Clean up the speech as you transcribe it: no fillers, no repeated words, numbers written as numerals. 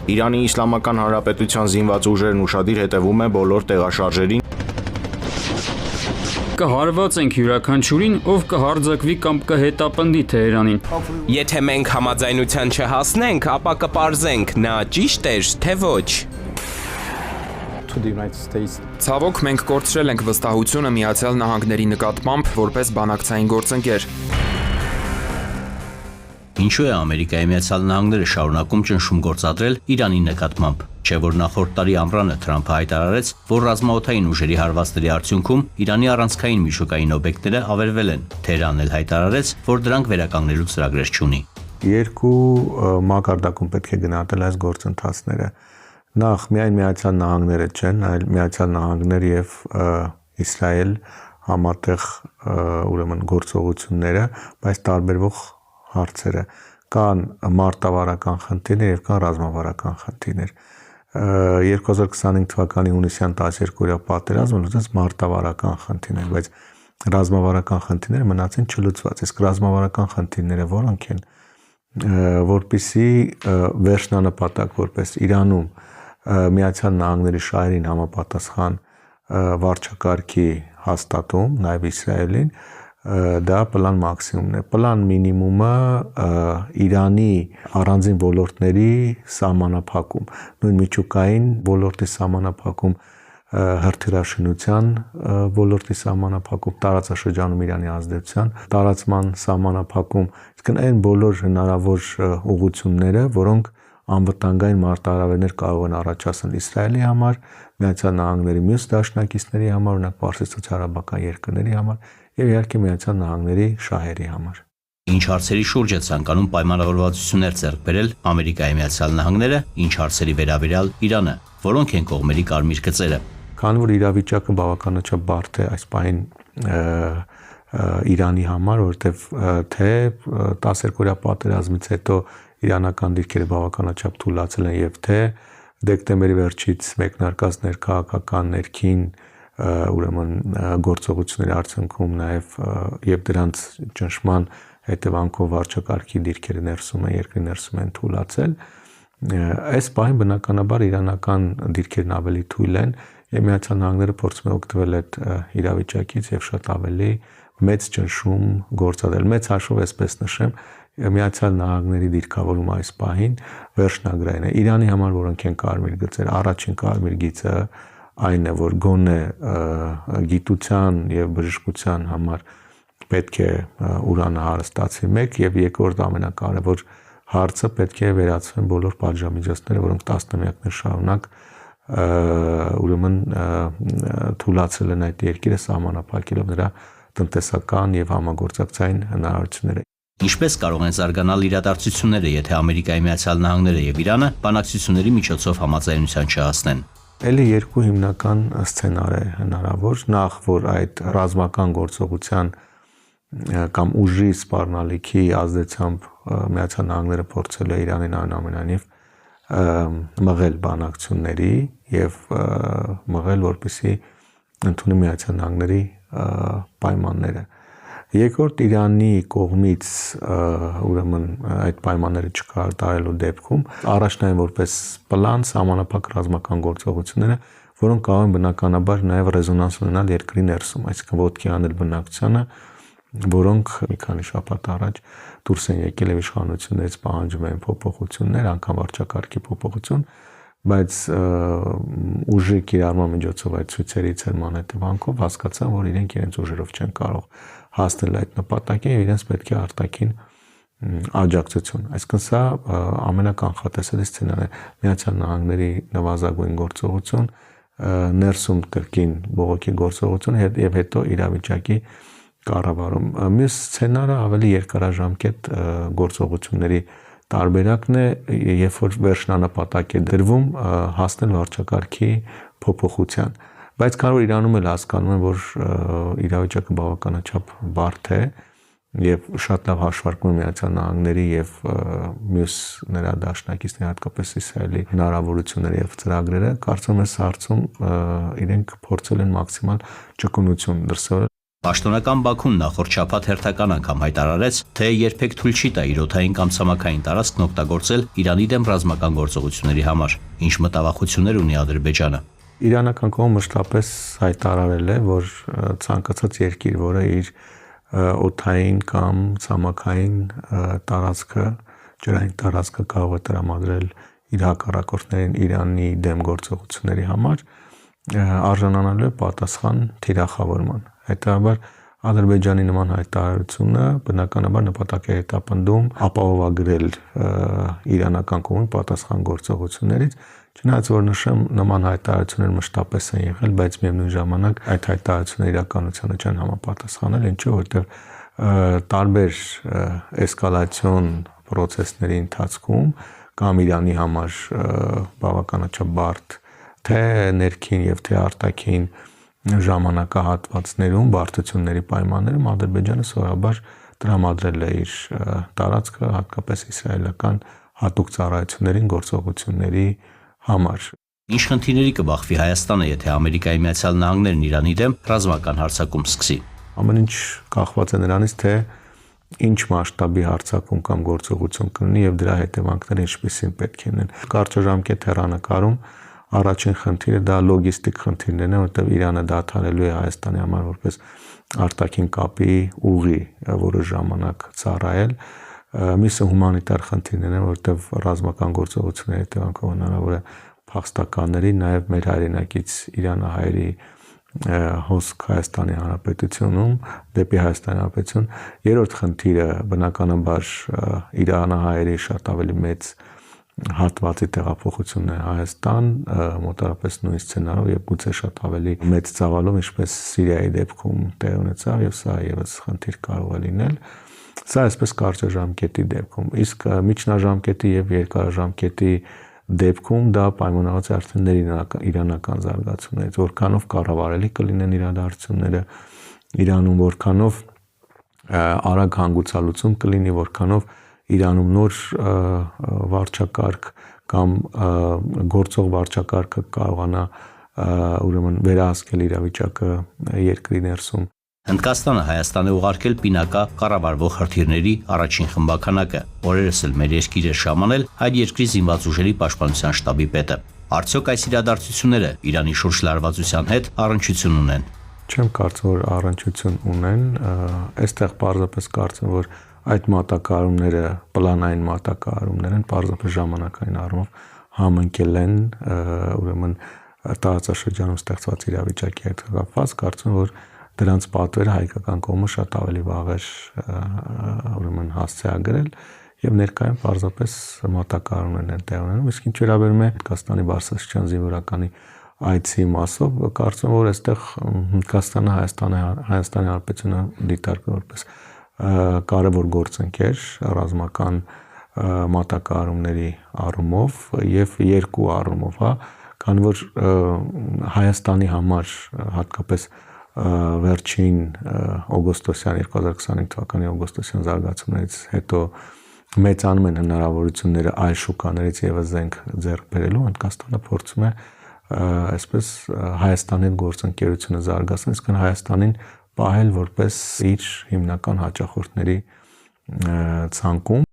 Իրանի Իսլամական Հանրապետության զինված ուժերն ուշադիր հետևում են բոլոր տեղաշարժերին։ Կհարված ենք յուրաքանչյուրին, ով կհարձակվի կամ կհետապնդի Թեհրանին։ Եթե մենք համաձայնության չհասնենք, ապա կպարզենք նա ճիշտ էր, թե ոչ։ Ցավոք մենք կորցրել ենք վստահությունը Միացյալ Նահանգների նկատմամբ որպես բանակցային գործընկեր։ Ինչու է Ամերիկայի Միացյալ Նահանգները շարունակում ճնշում գործադրել Իրանի նկատմամբ, չէ՞ որ նախորդ տարի ամռանը Թրամփը հայտարարեց, որ ռազմաօդային ուժերի հարվածների արդյունքում Իրանի առանցքային միջուկային օբյեկտները ավերվել են։ Թեհրանն էլ հայտարարեց, որ դրանք վերականգնելու ծրագրեր չունի։ Երկու մակարդակում պետք է գնահատել այս գործընթացները։ Նախ միայն Միացյալ Նահանգները չեն, այլ Միացյալ Նահանգներ եւ Իսրայել համատեղ ուրեմն գործողությունները, բայց տարբերվող հարցերը կան մարտավարական խնդիրներ եւ կան ռազմավարական խնդիրներ։ 2025 թվականի հունիսյան 12-օրյա պատերազմը լուծեց մարտավարական խնդիրներ, բայց ռազմավարական խնդիրները մնացին չլուծված։ Իսկ ռազմավարական խնդիրները որոնք են, որպիսի վերջնանպատակ որպես Իրանում Միացյալ Նահանգների շահերին համապատասխան վարչակարգի հաստատում, նաեւ Իսրայելին, դա պլան մաքսիմումն է։ Պլան մինիմումը Իրանի առանձին ոլորտների սահմանափակում, նույն միջուկային ոլորտի սահմանափակում, հրթիռաշինության ոլորտի սահմանափակում, տարածաշրջանում Իրանի ազդեցության տարածման սահմանափակում, իսկ այն բոլոր հնարավոր ուղղությունները, որոնք անվտանգային մարտահրավերներ կարող են առաջացնել Իսրայելի համար, Միացյալ Նահանգների մյուս դաշնակիցների համար, օրինակ Պարսից-Ցարաբական երկրների համար եւ իհարկե Միացյալ Նահանգների շահերի համար։ Ինչ հարցերի շուրջ է ցանկանում պայմանավորվածություններ ձեռք բերել Ամերիկայի Միացյալ Նահանգները, ինչ հարցերի վերաբերյալ Իրանը, որոնք են կողմերի կարմիր գծերը։ Քանի որ իրավիճակը բավականաչափ բարդ է այս պահին Իրանի համար, որովհետեւ թե 12-օրյա պատերազմից հետո իրանական դիրքերը բավականաչափ թուլացել են եւ թե դեկտեմբերի վերջից մեկնարկած ներքաղաքական ներքին ուրեմն գործողությունների արդյունքում նաև եւ դրանց ճնշման հետևանքով վարչակարգի դիրքերը ներսում են, երկրի ներսում են թուլացել, այս պահին բնականաբար իրանական դիրքերն ավելի թույլ են եւ Միացյալ Նահանգները փորձում է օգտվել այդ իրավիճակից եւ շատ ավելի մեծ ճնշում գործադրել։ Մեծ հաշվով այսպես նշեմ, Միացյալ Նահանգների դիրքավորումը այս պահին վերջնագրային է։ Իրանի համար որոնք են կարմիր գծեր, առաջին կարմիր գիծը այն է, որ գոնե գիտության եւ բժշկության համար պետք է ուրանը հարստացվի մեկ եւ երկրորդ ամենակարևոր հարցը պետք է վերացվեն բոլոր պատժամիջոցները, որոնք տասնամյակներ շարունակ ուրեմն թուլացել են այդ երկիրը սահմանափակելով նրա տնտեսական եւ համագործակցային հնարավորությունները։ Ինչպես կարող են զարգանալ իրադարձությունները, եթե Ամերիկայի Միացյալ Նահանգները եւ Իրանը բանակցությունների միջոցով համաձայնության չհասնեն։ Էլի երկու հիմնական սցենար է հնարավոր, նախ որ այդ ռազմական գործողության կամ ուժի սպառնալիքի ազդեցությամբ Միացյալ Նահանգները փորձել է Իրանին այնուամենայնիվ մղել բանակցությունների եւ մղել որպեսզի ընդունի Միացյալ Նահանգների պայմանները։ Երկրորդ Իրանի կողմից ուրեմն այդ պայմանները չկատարելու դեպքում առաջնային որպես պլան սահմանափակ ռազմական գործողությունները, որոնք կարող են բնականաբար նաև ռեզոնանս ունենալ երկրի ներսում, այսինքն ոտքի անել բնակչությանը, որոնք մի քանի շաբաթ առաջ դուրս են եկել եւ իշխանություններից պահանջում են փոփոխություններ, անգամ վարչակարգի փոփոխություն, բայց ուժի կիրառման միջոցով այդ ցույցերի ցերման հետևանքով հասկացան, որ իրենք իրենց ուժերով չեն կարող հասնել այդ նպատակին եւ իրենց պետք է արտաքին աջակցություն։ Այսինքն սա ամենականխատեսելի սցենարն է։ Միացյալ Նահանգների նվազագույն գործողություն, ներսում կրկին բողոքի գործողություն եւ հետո իրավիճակի կառավարում։ Մյուս սցենարը ավելի երկարաժամկետ գործողությունների տարբերակն է, երբ որ վերջնանպատակ է դրվում հասնել վարչակարգի փոփոխության։ Բայց քանի որ Իրանում էլ հասկանում են, որ իրավիճակը բավականաչափ բարդ է եւ շատ լավ հաշվարկում Միացյալ Նահանգների եւ մյուս նրա դաշնակիցների, հատկապես Իսրայելի հնարավորությունները եւ ծրագրերը, կարծում եմ այս հարցում իրենք փորձել են մաքսիմալ ճկունություն դրսևորել։ Պաշտոնական Բաքուն նախորդ շաբաթ հերթական անգամ հայտարարեց, թե երբեք թույլ չի տա իր օդային կամ ցամաքային տարածքն օգտագործել Իրանի դեմ ռազմական գործողությունների համար, ինչ մտավախություններ ունի Ադրբեջանը։ Իրանական կողմը մշտապես հայտարարել է, որ ցանկացած երկիր, որը իր օդային կամ ցամաքային տարածքը, ջրային տարածքը կարող է տրամադրել իր հակառակորդներին Իրանի դեմ գործողությունների համար, արժանանալու է պատասխան թիրախավորման։ Հետաբար Ադրբեջանի նման հայտարարությունը բնականաբար նպատակ է հետապնդում ապահովագրել իրանական կողմի պատասխան գործողություններից, չնայած որ նշեմ նման հայտարարություններ մշտապես են եղել, բայց միևնույն ժամանակ այդ հայտարարությունները իրականությանը չեն համապատասխանել, ինչու որտեղ տարբեր էսկալացիոն process-ների ընթացքում կամ Իրանի համար բավականաչափ բարդ թե ներքին եւ թե արտաքին ժամանակահատվածներում, բարդությունների պայմաններում Ադրբեջանը սովորաբար տրամադրել է իր տարածքը հատկապես իսրայելական հատուկ ծառայություններին գործողությունների համար։ Ինչ խնդիրների կբախվի Հայաստանը, եթե Ամերիկայի Միացյալ Նահանգներն Իրանի դեմ ռազմական հարձակում սկսի։ Ամեն ինչ կախված է նրանից, թե ինչ մասշտաբի հարձակում կամ գործողություն կլինի եւ դրա հետևանքները ինչպիսին պետք է լինեն։ Կարճաժամկետ հեռանկարում առաջին խնդիրը դա լոգիստիկ խնդիրներն են, որտեղ Իրանը դադարելու է Հայաստանի համար որպես արտաքին կապի ուղի որոշ ժամանակ ծառայել։ Մյուսը հումանիտար խնդիրներն են, որտեղ ռազմական գործողությունների հետևանքով հնարավոր է փախստականների, նաև մեր հայրենակից իրանահայերի հոսք Հայաստանի Հանրապետությունում դեպի Հայաստանի Հանրապետություն։ Երրորդ խնդիրը բնականաբար իրանահայերի շատ ավելի մեծ հատվածի տեղափոխությունն է Հայաստան, մոտավորապես նույն սցենարով եւ գուցե շատ ավելի մեծ ծավալով, ինչպես Սիրիայի դեպքում տեղ ունեցավ եւ սա եւս խնդիր կարող է լինել։ Սա այսպես կարճաժամկետի դեպքում, իսկ միջնաժամկետի եւ երկարաժամկետի դեպքում դա պայմանավորված է արդեն իրանական զարգացումներից, որքանով կառավարելի կլինեն իրադարձությունները Իրանում, որքանով արագ հանգուցալուծում կլինի, որքանով Իրանում նոր վարչակարգ կամ գործող վարչակարգը կարողանա ուրեմն վերահսկել իրավիճակը երկրի ներսում։ Հնդկաստանը Հայաստան է ուղարկել պինակա կառավարվող հրթիռների առաջին խմբականակը, օրերս էլ մեր երկիրը շամանել այդ երկրի զինված ուժերի պաշտպանության շտաբի պետը։ Արդյոք այս իրադարձությունները Իրանի շուրջ լարվածության հետ առնչություն ունեն։ Չեմ կարծում, որ առնչություն ունեն, այստեղ պարզապես կարծում, որ այդ մատակարարումները պլանային մատակարարումներ են, պարզապես ժամանակային առումով համընկել են, ուրեմն տարածաշրջանում ստեղծված իրավիճակի հետ կապված, կարծում որ դրանց պատվերը հայկական կողմը շատ ավելի վաղ էր ուրեմն հասցեագրել եւ ներկայում պարզապես մատակարարումներն են տեղ ունենում, իսկ ինչ վերաբերում է Հնդկաստանի բարձրաստիճան զինվորականի այցի մասով, կարծում որ այստեղ Հնդկաստանը Հայաստանի Հանրապետությունը դիտարկում որպես կարևոր գործընկեր ռազմական մատակարարումների առումով եւ երկու առումով, հա, քանի որ Հայաստանի համար հատկապես վերջին օգոստոսյան 2025 թվականի օգոստոսյան զարգացումներից հետո մեծանում են հնարավորությունները այլ շուկաներից եւս զենք ձեռք բերելու, Հնդկաստանը փորձում է այսպես Հայաստանի հետ գործընկերությունը զարգացնել, իսկ Հայաստանին պահել որպես իր հիմնական հաճախորդների ցանկում